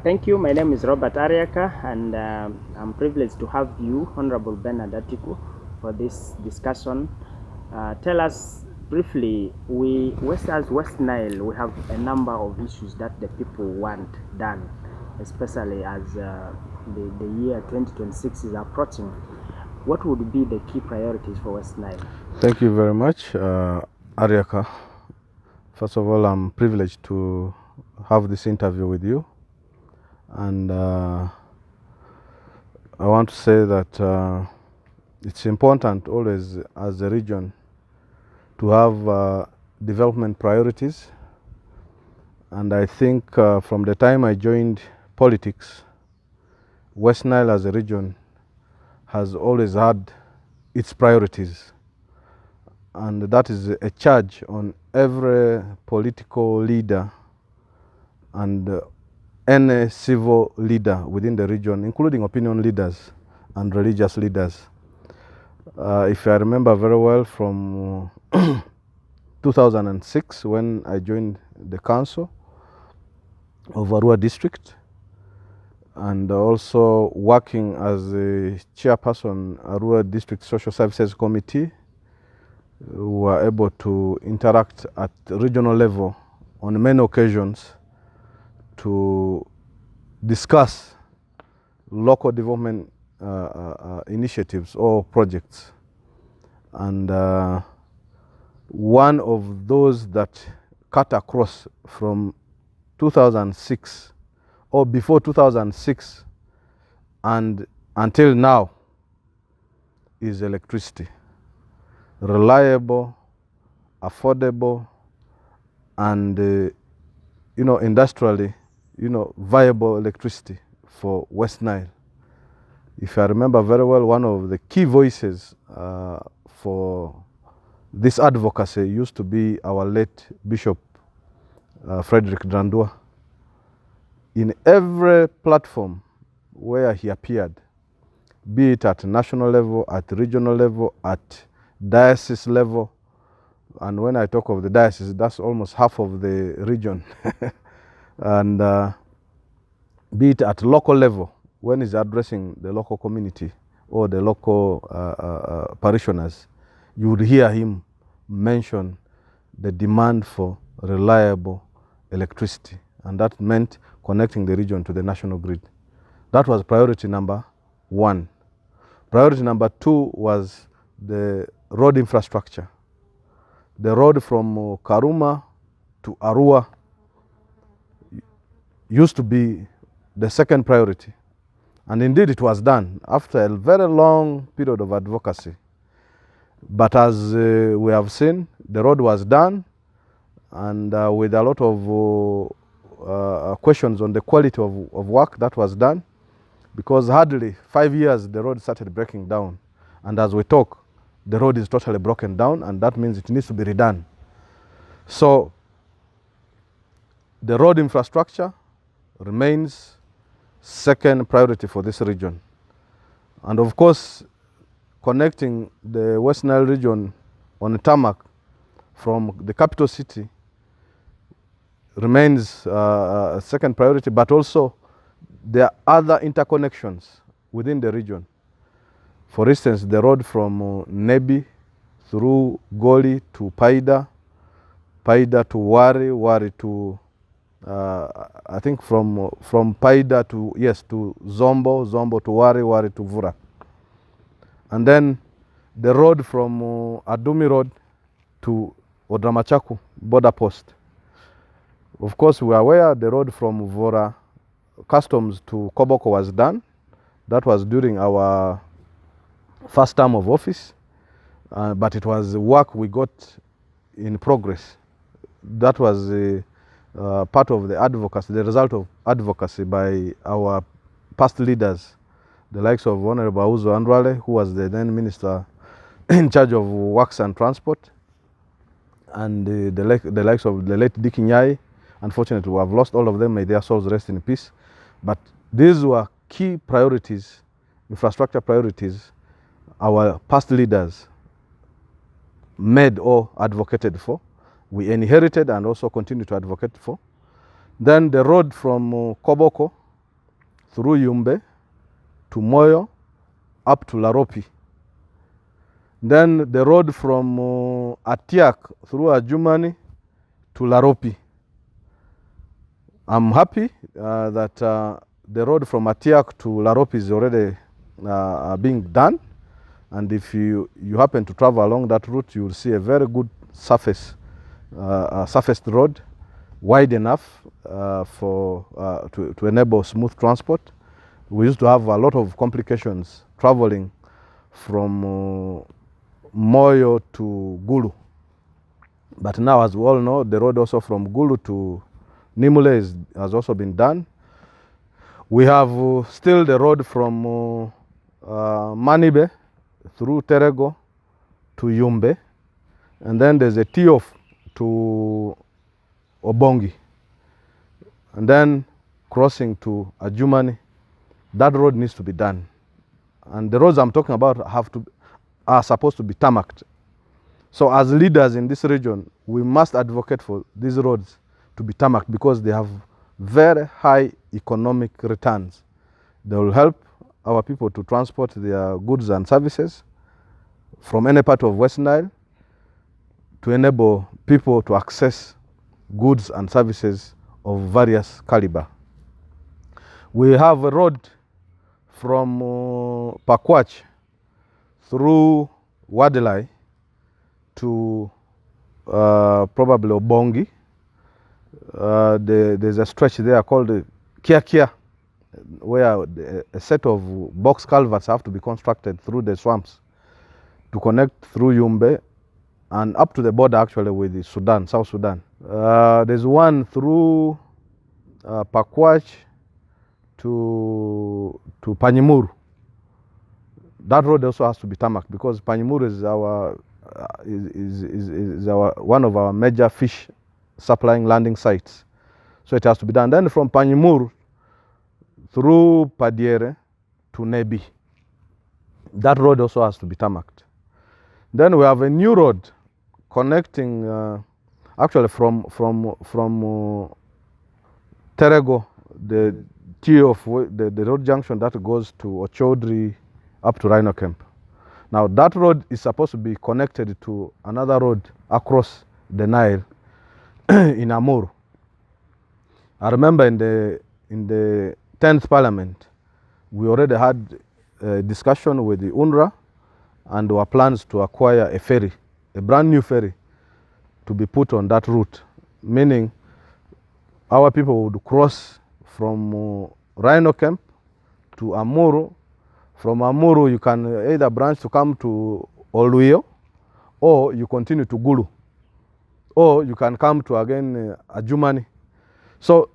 Thank you. My name is Robert Ariaka, and I'm privileged to have you, Honorable Bernard Atiku, for this discussion. Tell us briefly, as West Nile, we have a number of issues that the people want done, especially as the year 2026 is approaching. What would be the key priorities for West Nile? Thank you very much, Ariaka. First of all, I'm privileged to have this interview with you. And I want to say that it's important always as a region to have development priorities. And I think from the time I joined politics, West Nile as a region has always had its priorities. And that is a charge on every political leader and any civil leader within the region, including opinion leaders and religious leaders. If I remember very well, from 2006, when I joined the council of Arua district, and also working as a chairperson Arua District Social Services Committee, we were able to interact at regional level on many occasions to discuss local development initiatives or projects. And one of those that cut across from 2006 or before 2006 and until now is electricity. Reliable, affordable, and industrially viable electricity for West Nile. If I remember very well, one of the key voices for this advocacy used to be our late Bishop Frederick Drandua. In every platform where he appeared, be it at national level, at regional level, at diocese level, and when I talk of the diocese, that's almost half of the region, and be it at local level, when he's addressing the local community or the local parishioners, you would hear him mention the demand for reliable electricity, and that meant connecting the region to the national grid. That was priority number one. Priority number two was the road infrastructure. The road from Karuma to Arua used to be the second priority. And indeed it was done after a very long period of advocacy. But as we have seen, the road was done, and with a lot of questions on the quality of work that was done, because hardly 5 years the road started breaking down. And as we talk, the road is totally broken down, and that means it needs to be redone. So the road infrastructure remains second priority for this region. And of course, connecting the West Nile region on a tarmac from the capital city remains a second priority, but also there are other interconnections within the region. For instance, the road from Nebi through Goli to Paida, Paida to Wari, Wari to I think from Paida to Zombo, Zombo to Wari, Wari to Vura. And then the road from Adumi Road to Odramachaku border post. Of course, we are aware the road from Vura Customs to Koboko was done. That was during our first term of office, but it was work we got in progress. That was part of the advocacy, the result of advocacy by our past leaders, the likes of Honorable Auzo Andwale, who was the then minister in charge of works and transport, and the likes of the late Dick Nyai. Unfortunately, we have lost all of them. May their souls rest in peace. But these were key priorities, infrastructure priorities, our past leaders made or advocated for. We inherited and also continue to advocate for. Then the road from Koboko through Yumbe to Moyo up to Laropi. Then the road from Atiak through Ajumani to Laropi. I'm happy that the road from Atiak to Laropi is already being done. And if you happen to travel along that route, you will see a very good surfaced road, wide enough to enable smooth transport. We used to have a lot of complications traveling from Moyo to Gulu. But now, as we all know, the road also from Gulu to Nimule has also been done. We have still the road from Manibe through Terego to Yumbe, and then there's a tee-off to Obongi, and then crossing to Ajumani. That road needs to be done, and the roads I'm talking about are supposed to be tarmacked. So as leaders in this region, we must advocate for these roads to be tarmacked because they have very high economic returns. They will help our people to transport their goods and services from any part of West Nile to enable people to access goods and services of various caliber. We have a road from Pakwach through Wadilai to probably Obongi. There's a stretch there called Kia, where a set of box culverts have to be constructed through the swamps to connect through Yumbe and up to the border actually with the Sudan, South Sudan. There's one through Pakwach to Panyimuru. That road also has to be tarmacked because Panyimuru is one of our major fish supplying landing sites. So it has to be done. Then from Panyimuru through Padiere to Nebi. That road also has to be tarmacked. Then we have a new road connecting actually from Terego, the T of the road junction that goes to Ochodri up to Rhino Camp. Now that road is supposed to be connected to another road across the Nile in Amur. I remember in the 10th Parliament, we already had a discussion with the UNRWA and our plans to acquire a ferry, a brand new ferry, to be put on that route, meaning our people would cross from Rhino Camp to Amuru. From Amuru, you can either branch to come to Oluyo, or you continue to Gulu, or you can come to again Ajumani. So,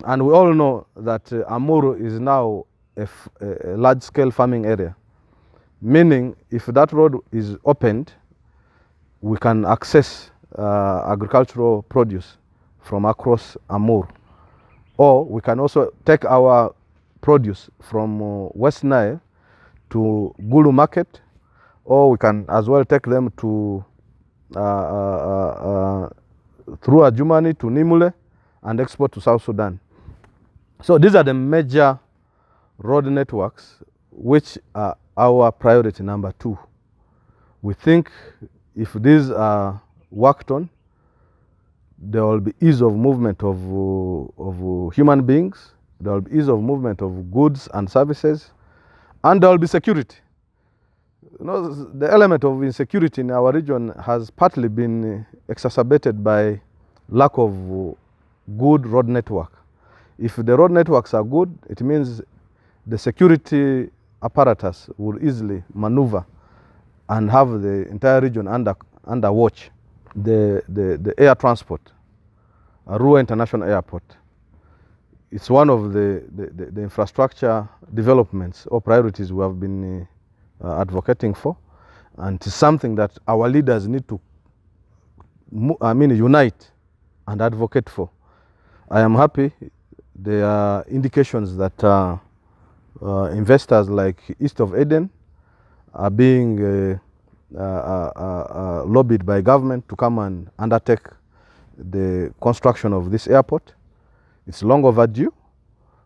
and we all know that Amuru is now a large-scale farming area, meaning if that road is opened, we can access agricultural produce from across Amur. Or we can also take our produce from West Nile to Gulu market, or we can as well take them to through Ajumani to Nimule and export to South Sudan. So these are the major road networks which are our priority number 2. We think if these are worked on, there will be ease of movement of human beings, there will be ease of movement of goods and services, and there will be security. You know, the element of insecurity in our region has partly been exacerbated by lack of good road network. If the road networks are good, it means the security apparatus will easily maneuver and have the entire region under watch. The air transport, Arua International Airport, it's one of the infrastructure developments or priorities we have been advocating for, and it's something that our leaders need to unite and advocate for. I am happy there are indications that investors like East of Eden are being lobbied by government to come and undertake the construction of this airport. It's long overdue.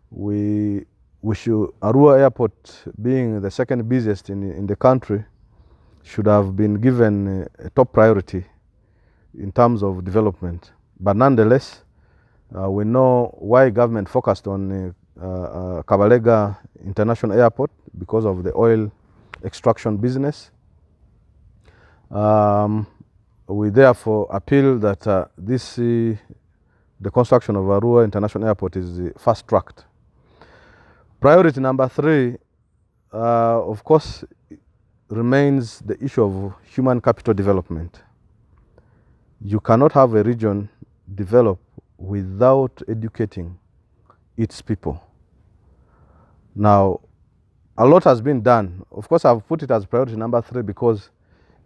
We Arua Airport, being the second busiest in the country, should have been given a top priority in terms of development. But nonetheless, we know why government focused on Kabalega International Airport, because of the oil extraction business. We therefore appeal that the construction of Arua International Airport is fast-tracked. Priority number 3, of course, remains the issue of human capital development. You cannot have a region develop without educating its people. Now, a lot has been done. Of course, I've put it as priority number 3 because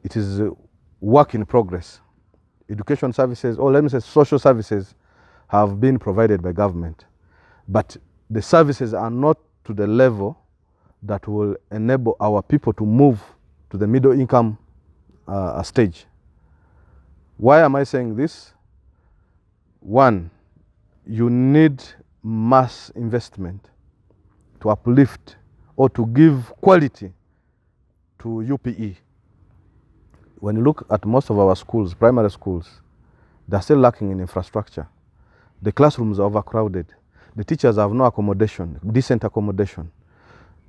it is a work in progress. Education services, or let me say social services, have been provided by government. But the services are not to the level that will enable our people to move to the middle income stage. Why am I saying this? 1, you need mass investment to uplift or to give quality to UPE. When you look at most of our schools, primary schools, they're still lacking in infrastructure. The classrooms are overcrowded. The teachers have no accommodation, decent accommodation.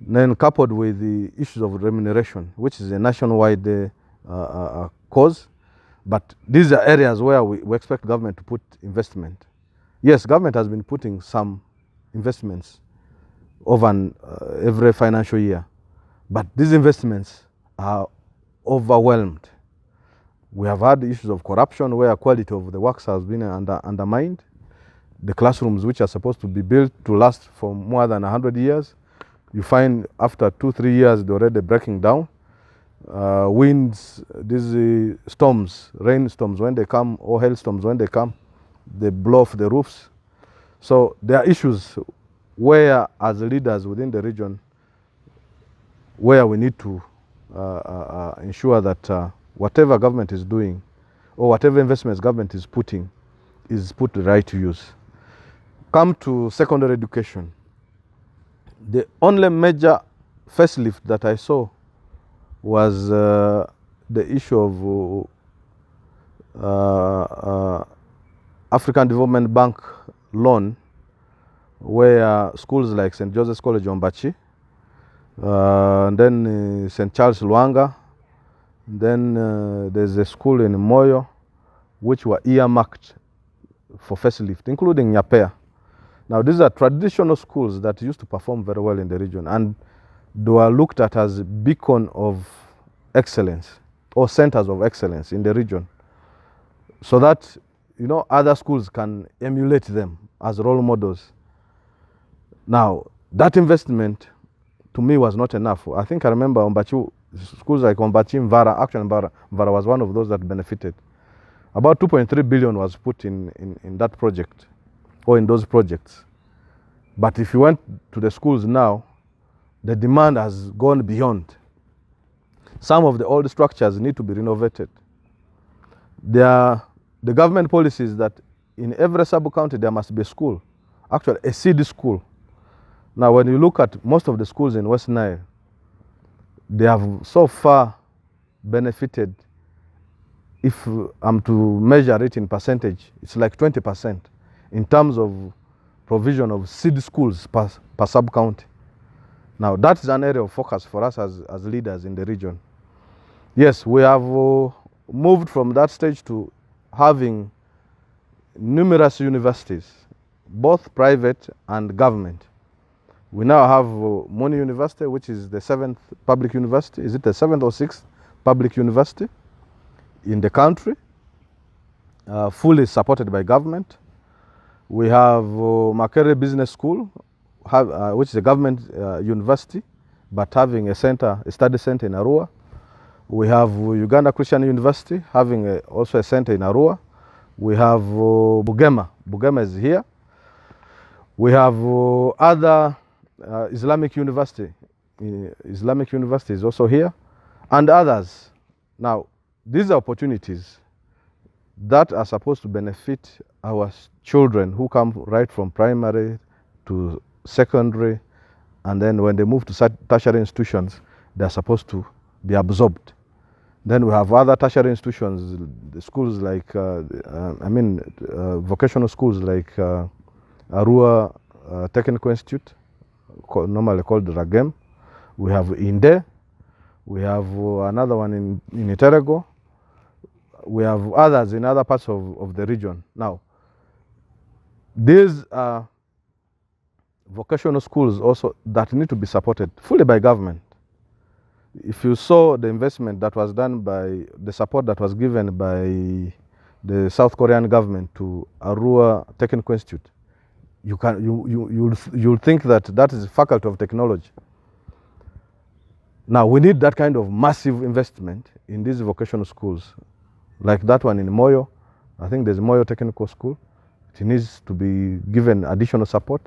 Then coupled with the issues of remuneration, which is a nationwide cause. But these are areas where we expect government to put investment. Yes, government has been putting some investments over every financial year, but these investments are overwhelmed. We have had issues of corruption where quality of the works has been undermined. The classrooms, which are supposed to be built to last for more than 100 years, you find after 2-3 years they're already breaking down. Winds, these storms, rainstorms when they come, or hailstorms when they come, they blow off the roofs. So there are issues where, as leaders within the region, where we need to ensure that whatever government is doing, or whatever investments government is put to right use. Come to secondary education. The only major facelift that I saw was the issue of African Development Bank loan, where schools like St. Joseph's College Ombachi, and then St. Charles Luanga, then there's a school in Moyo, which were earmarked for facelift, including Nyapea. Now, these are traditional schools that used to perform very well in the region, and they were looked at as a beacon of excellence or centers of excellence in the region, so that other schools can emulate them as role models. Now, that investment to me was not enough. I think I remember Ombachi, schools like Ombachi, Mvara, actually Mvara was one of those that benefited. About 2.3 billion was put in that project, or in those projects. But if you went to the schools now, the demand has gone beyond. Some of the old structures need to be renovated. The government policy is that in every sub-county there must be a school, actually a seed school. Now, when you look at most of the schools in West Nile, they have so far benefited. If I'm to measure it in percentage, it's like 20% in terms of provision of seed schools per sub-county. Now, that is an area of focus for us as leaders in the region. Yes, we have moved from that stage to having numerous universities, both private and government. We now have Moni University, which is the 7th public university. Is it the 7th or 6th public university in the country, fully supported by government. We have Makere Business School, which is a government university, but having a study center in Arua. We have Uganda Christian University, having also a center in Arua. We have Bugema. Bugema is here. We have other Islamic University. Islamic University is also here, and others. Now, these are opportunities that are supposed to benefit our children who come right from primary to secondary and then when they move to tertiary institutions, they're supposed to be absorbed. Then we have other tertiary institutions, the schools like, vocational schools like Arua Technical Institute, normally called Ragem. We have Inde. We have another one in Iterego. We have others in other parts of the region. Now, these are vocational schools also that need to be supported fully by government. If you saw the investment that was done by the support that was given by the South Korean government to Arua Technical Institute, you'll think that is a faculty of technology. Now we need that kind of massive investment in these vocational schools, like that one in Moyo. I think there's Moyo Technical School. It needs to be given additional support.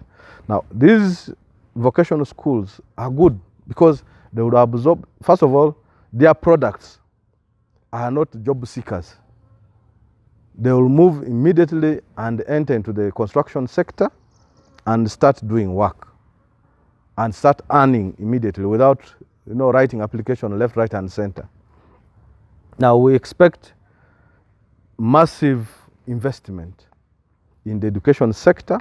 Now these vocational schools are good because they would absorb, first of all, their products are not job seekers. They will move immediately and enter into the construction sector and start doing work and start earning immediately without writing application left, right, and center. Now we expect massive investment in the education sector.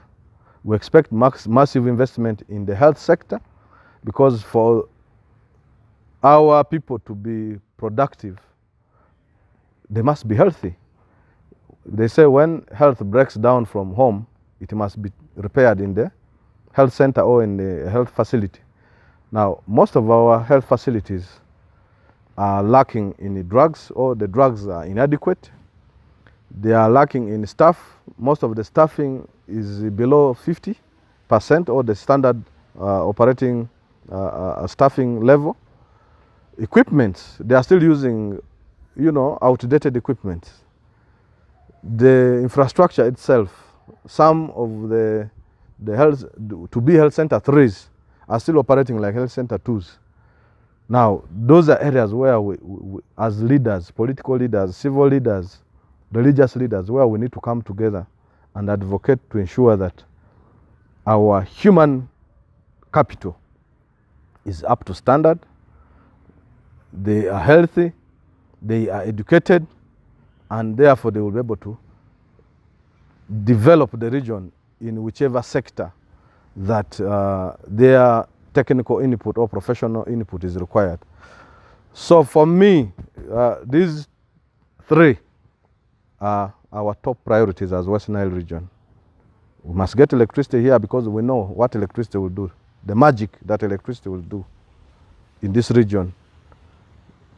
We expect massive investment in the health sector, because for our people to be productive, they must be healthy. They say when health breaks down from home, it must be repaired in the health center or in the health facility. Now, most of our health facilities are lacking in the drugs, or the drugs are inadequate. They are lacking in staff. Most of the staffing is below 50% or the standard operating staffing level. Equipment, they are still using, outdated equipment. The infrastructure itself, some of the health, to be health center 3s are still operating like health center 2s. Now, those are areas where we as leaders, political leaders, civil leaders, religious leaders, where we need to come together and advocate to ensure that our human capital is up to standard. They are healthy, they are educated, and therefore they will be able to develop the region in whichever sector that their technical input or professional input is required. So for me, these 3 are our top priorities as West Nile region. We must get electricity here because we know what electricity will do, the magic that electricity will do in this region.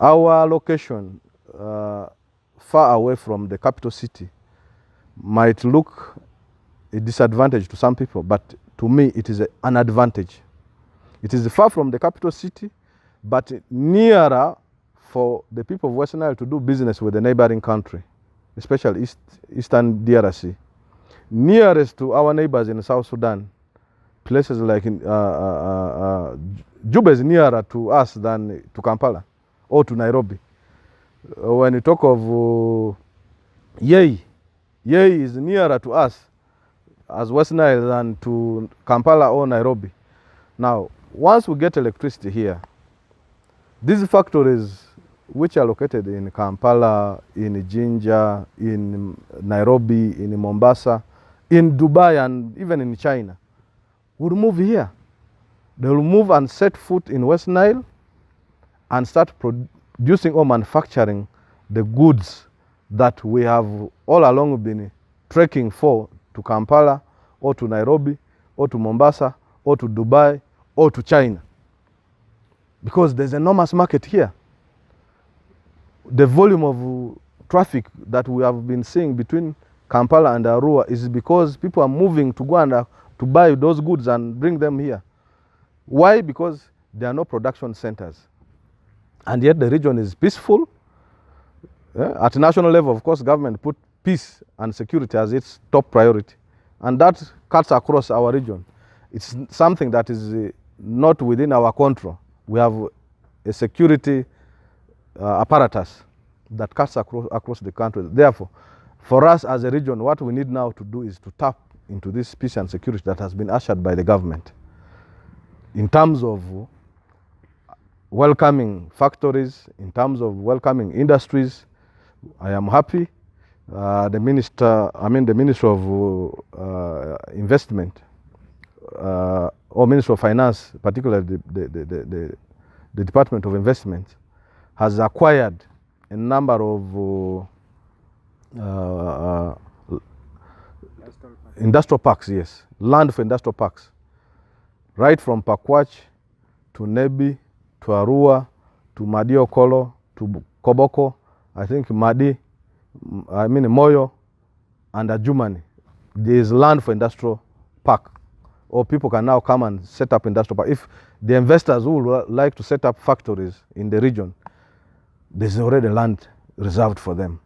Our location far away from the capital city might look a disadvantage to some people, but to me it is an advantage. It is far from the capital city, but nearer for the people of West Nile to do business with the neighboring country, especially Eastern DRC. Nearest to our neighbors in South Sudan, places like Juba is nearer to us than to Kampala or to Nairobi. When you talk of Yei is nearer to us as West Nile than to Kampala or Nairobi. Now, once we get electricity here, these factories which are located in Kampala, in Jinja, in Nairobi, in Mombasa, in Dubai, and even in China, will move here. They will move and set foot in West Nile and start producing or manufacturing the goods that we have all along been trekking for to Kampala or to Nairobi or to Mombasa or to Dubai or to China. Because there's enormous market here. The volume of traffic that we have been seeing between Kampala and Arua is because people are moving to go and to buy those goods and bring them here. Why? Because there are no production centers. And yet the region is peaceful. At national level, of course, government put peace and security as its top priority. And that cuts across our region. It's something that is not within our control. We have a security apparatus that cuts across the country. Therefore, for us as a region, what we need now to do is to tap into this peace and security that has been ushered by the government. in terms of welcoming factories, in terms of welcoming industries, I am happy. The Minister of Investment or Minister of Finance, particularly the Department of Investment, has acquired a number of industrial parks, yes, land for industrial parks, right from Pakwach to Nebi to Arua to Madiokolo to Koboko, I think Moyo and Ajumani. There is land for industrial park, or people can now come and set up industrial park. If the investors who would like to set up factories in the region, there's already land reserved for them.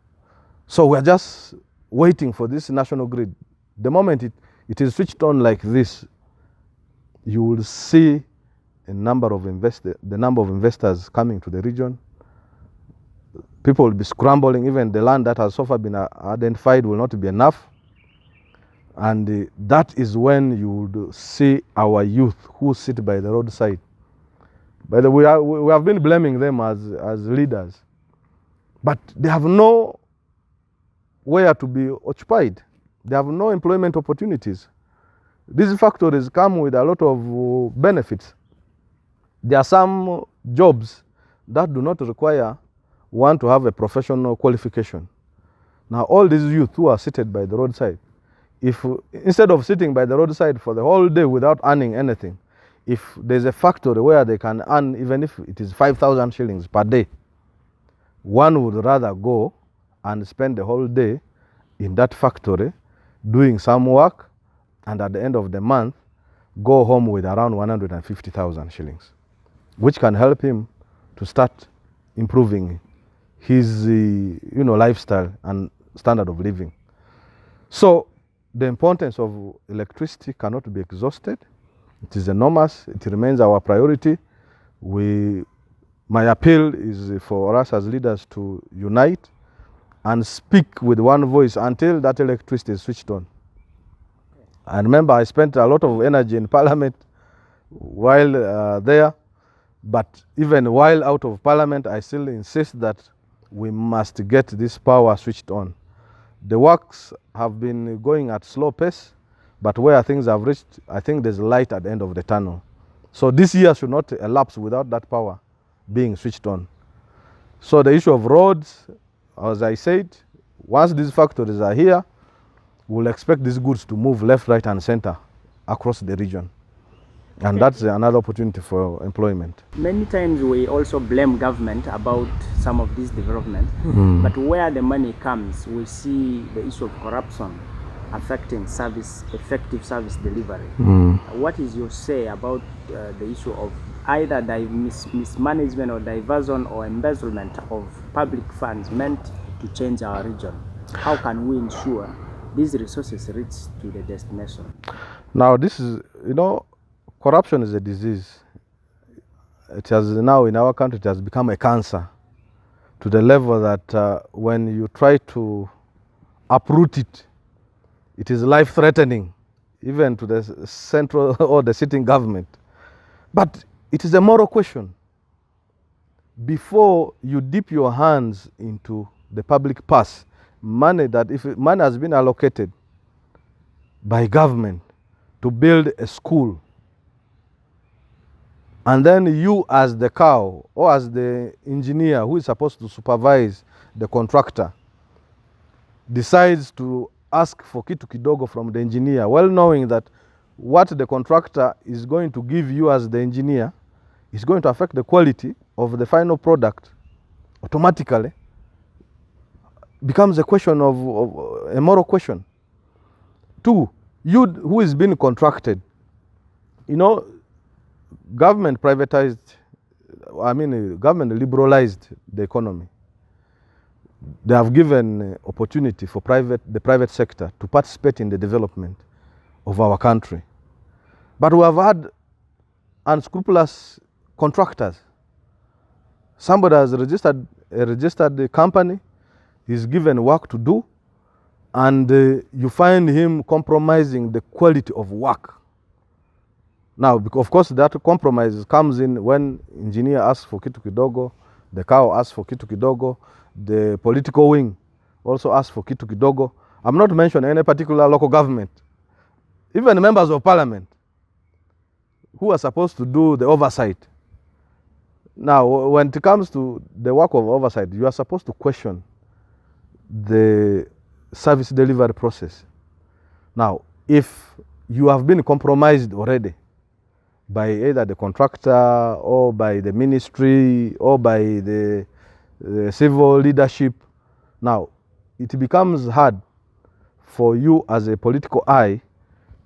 So we're just waiting for this national grid. The moment it is switched on like this, you will see the number of investors coming to the region. People will be scrambling. Even the land that has so far been identified will not be enough. And that is when you would see our youth who sit by the roadside. By the way, we have been blaming them as leaders, but they have no where to be occupied. They have no employment opportunities. These factories come with a lot of benefits. There are some jobs that do not require one to have a professional qualification. Now, all these youth who are seated by the roadside, if instead of sitting by the roadside for the whole day without earning anything, if there's a factory where they can earn, even if it is 5,000 shillings per day, one would rather go and spend the whole day in that factory doing some work, and at the end of the month, go home with around 150,000 shillings, which can help him to start improving his lifestyle and standard of living. So the importance of electricity cannot be exhausted. It is enormous. It remains our priority. My appeal is for us as leaders to unite and speak with one voice until that electricity is switched on. I remember I spent a lot of energy in Parliament while there, but even while out of Parliament, I still insist that we must get this power switched on. The works have been going at slow pace, but where things have reached, I think there's light at the end of the tunnel. So this year should not elapse without that power being switched on. So the issue of roads, as I said, once these factories are here, we'll expect these goods to move left, right, and center across the region. And that's another opportunity for employment. Many times we also blame government about some of these developments, but where the money comes, we see the issue of corruption affecting effective service delivery. What is your say about the issue of either mismanagement or diversion or embezzlement of public funds meant to change our region? How can we ensure these resources reach to the destination? Now, this is, corruption is a disease. It has now in our country, it has become a cancer to the level that when you try to uproot it, it is life-threatening, even to the central or the sitting government. But it is a moral question. Before you dip your hands into the public purse, money has been allocated by government to build a school, and then you as the cow or as the engineer who is supposed to supervise the contractor decides to ask for kitu kidogo from the engineer, well knowing that what the contractor is going to give you as the engineer is going to affect the quality of the final product, automatically becomes a question of a moral question. Two, you who is being contracted, government government liberalized the economy. They have given opportunity for the private sector to participate in the development of our country. But we have had unscrupulous contractors. Somebody has registered a company, is given work to do, and you find him compromising the quality of work. Now, of course, that compromise comes in when engineer asks for kitu kidogo, the cow asks for kitu kidogo, the political wing also asks for kitu kidogo. I'm not mentioning any particular local government. Even members of parliament who are supposed to do the oversight. Now, when it comes to the work of oversight, you are supposed to question the service delivery process. Now, if you have been compromised already by either the contractor or by the ministry or by the civil leadership, now it becomes hard for you as a political eye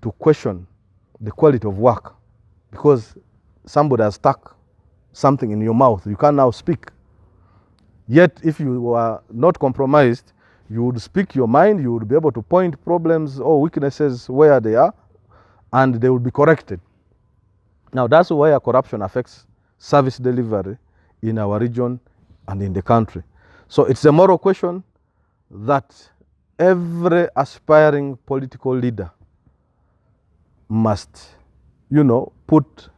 to question the quality of work, because somebody has stuck something in your mouth. You can't now speak. Yet, if you were not compromised, you would speak your mind, you would be able to point problems or weaknesses where they are, and they will be corrected. Now, that's where corruption affects service delivery in our region and in the country. So it's a moral question that every aspiring political leader must, put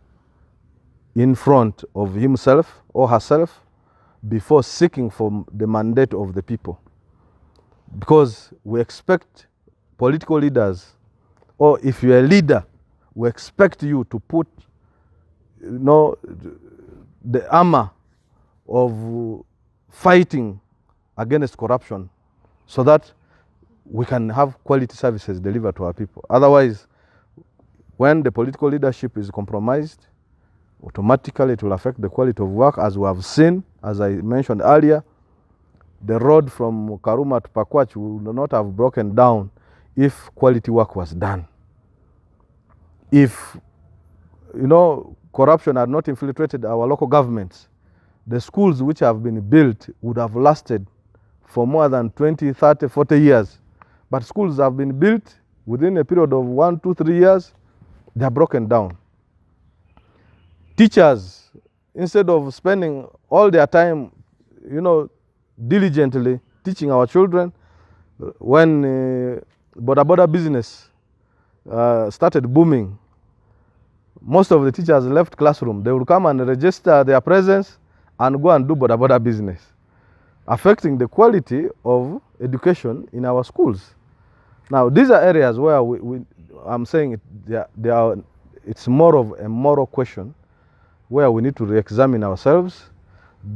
in front of himself or herself before seeking for the mandate of the people. Because we expect political leaders, or if you're a leader, we expect you to put the armor of fighting against corruption so that we can have quality services delivered to our people. Otherwise, when the political leadership is compromised, automatically it will affect the quality of work, as we have seen, as I mentioned earlier. The road from Karuma to Pakwach would not have broken down if quality work was done. If, corruption had not infiltrated our local governments, the schools which have been built would have lasted for more than 20, 30, 40 years. But schools have been built within a period of 1, 2, 3 years, they are broken down. Teachers, instead of spending all their time, diligently teaching our children, when border business started booming, most of the teachers left classroom. They would come and register their presence and go and do border business, affecting the quality of education in our schools. Now, these are areas where I'm saying it's more of a moral question where we need to re-examine ourselves,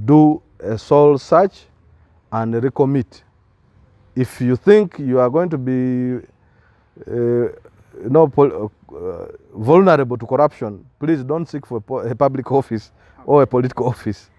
do a soul search, and recommit. If you think you are going to be vulnerable to corruption, please don't seek for a public office or a political office.